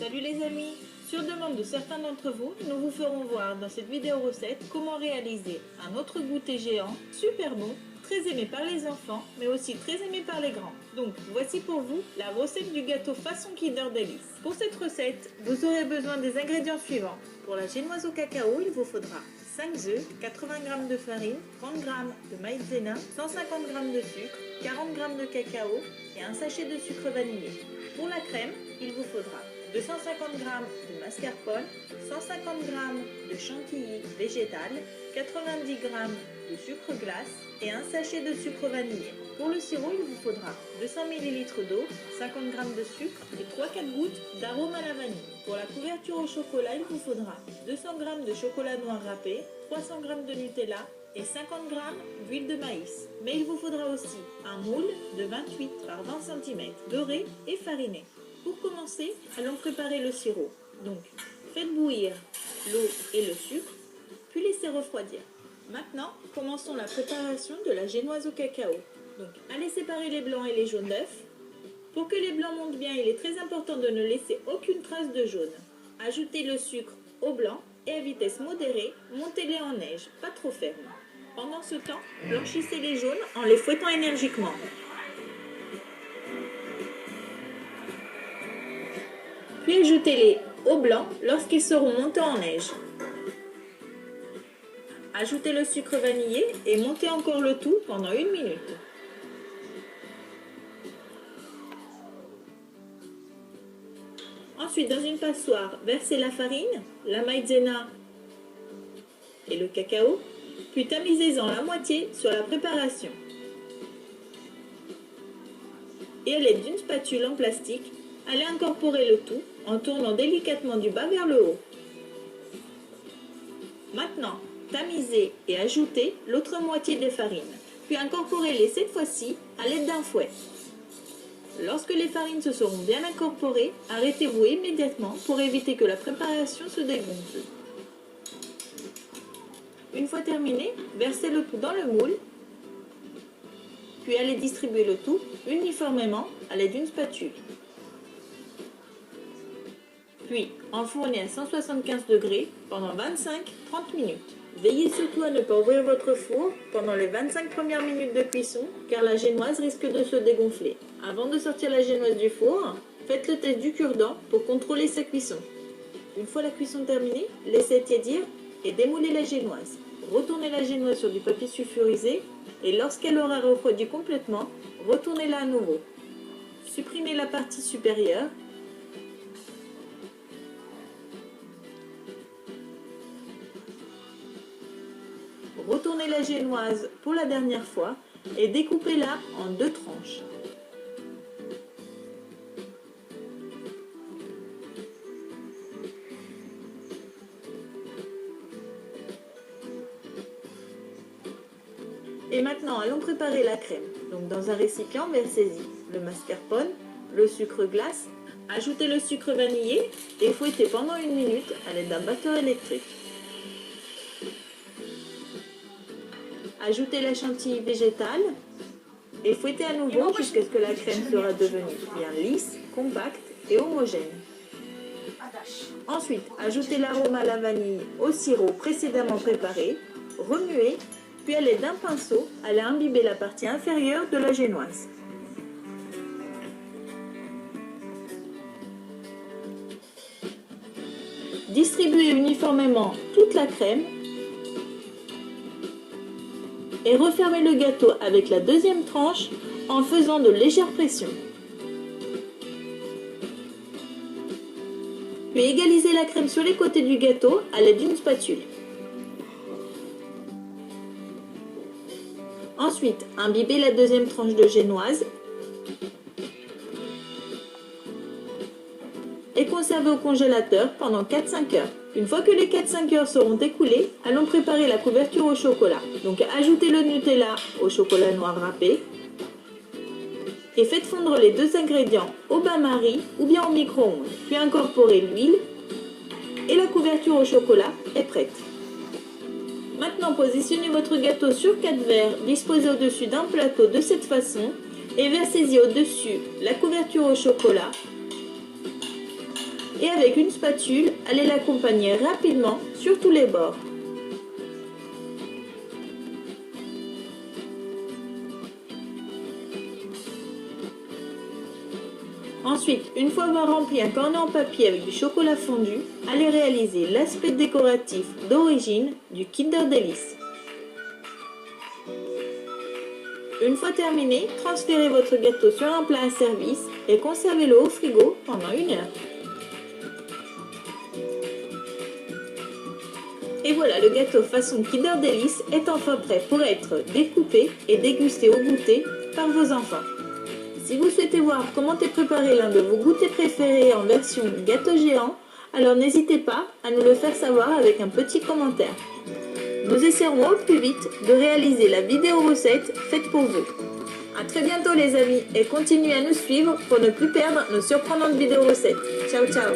Salut les amis! Sur demande de certains d'entre vous, nous vous ferons voir dans cette vidéo recette comment réaliser un autre goûter géant, super bon, très aimé par les enfants, mais aussi très aimé par les grands. Donc voici pour vous la recette du gâteau façon Kinder Delice. Pour cette recette, vous aurez besoin des ingrédients suivants. Pour la génoise au cacao, il vous faudra 5 œufs, 80 g de farine, 30 g de maïzena, 150 g de sucre, 40 g de cacao et un sachet de sucre vanillé. Pour la crème, il vous faudra 250 g de mascarpone, 150 g de chantilly végétal, 90 g de sucre glace et un sachet de sucre vanillé. Pour le sirop, il vous faudra 200 ml d'eau, 50 g de sucre et 3-4 gouttes d'arôme à la vanille. Pour la couverture au chocolat, il vous faudra 200 g de chocolat noir râpé, 300 g de Nutella et 50 g d'huile de maïs. Mais il vous faudra aussi un moule de 28 par 20 cm, doré et fariné. Pour commencer, allons préparer le sirop. Donc, faites bouillir l'eau et le sucre, puis laissez refroidir. Maintenant, commençons la préparation de la génoise au cacao. Donc, allez séparer les blancs et les jaunes d'œufs. Pour que les blancs montent bien, il est très important de ne laisser aucune trace de jaune. Ajoutez le sucre au blanc et à vitesse modérée, montez-les en neige, pas trop ferme. Pendant ce temps, blanchissez les jaunes en les fouettant énergiquement. Puis ajoutez-les au blanc lorsqu'ils seront montés en neige. Ajoutez le sucre vanillé et montez encore le tout pendant 1 minute. Ensuite, dans une passoire, versez la farine, la maïzena et le cacao, puis tamisez-en la moitié sur la préparation. Et à l'aide d'une spatule en plastique, allez incorporer le tout en tournant délicatement du bas vers le haut. Maintenant, tamisez et ajoutez l'autre moitié des farines, puis incorporez-les cette fois-ci à l'aide d'un fouet. Lorsque les farines se seront bien incorporées, arrêtez-vous immédiatement pour éviter que la préparation se dégonfle. Une fois terminé, versez le tout dans le moule, puis allez distribuer le tout uniformément à l'aide d'une spatule. Puis enfournez à 175 degrés pendant 25-30 minutes. Veillez surtout à ne pas ouvrir votre four pendant les 25 premières minutes de cuisson car la génoise risque de se dégonfler. Avant de sortir la génoise du four, faites le test du cure-dent pour contrôler sa cuisson. Une fois la cuisson terminée, laissez tiédir et démoulez la génoise. Retournez la génoise sur du papier sulfurisé et lorsqu'elle aura refroidi complètement, retournez-la à nouveau. Supprimez la partie supérieure. Retournez la génoise pour la dernière fois et découpez-la en 2 tranches. Et maintenant, allons préparer la crème. Donc dans un récipient, versez-y le mascarpone, le sucre glace, ajoutez le sucre vanillé et fouettez pendant 1 minute à l'aide d'un batteur électrique. Ajoutez la chantilly végétale et fouettez à nouveau jusqu'à ce que la crème sera devenue bien lisse, compacte et homogène. Ensuite, ajoutez l'arôme à la vanille au sirop précédemment préparé, remuez, puis à l'aide d'un pinceau, allez imbiber la partie inférieure de la génoise. Distribuez uniformément toute la crème et refermez le gâteau avec la deuxième tranche en faisant de légères pressions. Puis égalisez la crème sur les côtés du gâteau à l'aide d'une spatule. Ensuite, imbibez la deuxième tranche de génoise et conservez au congélateur pendant 4-5 heures. Une fois que les 4-5 heures seront écoulées, allons préparer la couverture au chocolat. Donc ajoutez le Nutella au chocolat noir râpé et faites fondre les 2 ingrédients au bain-marie ou bien au micro-ondes. Puis incorporez l'huile et la couverture au chocolat est prête. Maintenant, positionnez votre gâteau sur 4 verres disposés au-dessus d'un plateau de cette façon et versez-y au-dessus la couverture au chocolat et avec une spatule, allez l'accompagner rapidement sur tous les bords. Ensuite, une fois avoir rempli un cornet en papier avec du chocolat fondu, allez réaliser l'aspect décoratif d'origine du Kinder Delice. Une fois terminé, transférez votre gâteau sur un plat à service et conservez-le au frigo pendant 1 heure. Et voilà, le gâteau façon Kinder Delice est enfin prêt pour être découpé et dégusté au goûter par vos enfants. Si vous souhaitez voir comment est préparé l'un de vos goûters préférés en version gâteau géant, alors n'hésitez pas à nous le faire savoir avec un petit commentaire. Nous essaierons au plus vite de réaliser la vidéo recette faite pour vous. A très bientôt les amis et continuez à nous suivre pour ne plus perdre nos surprenantes vidéos recettes. Ciao ciao!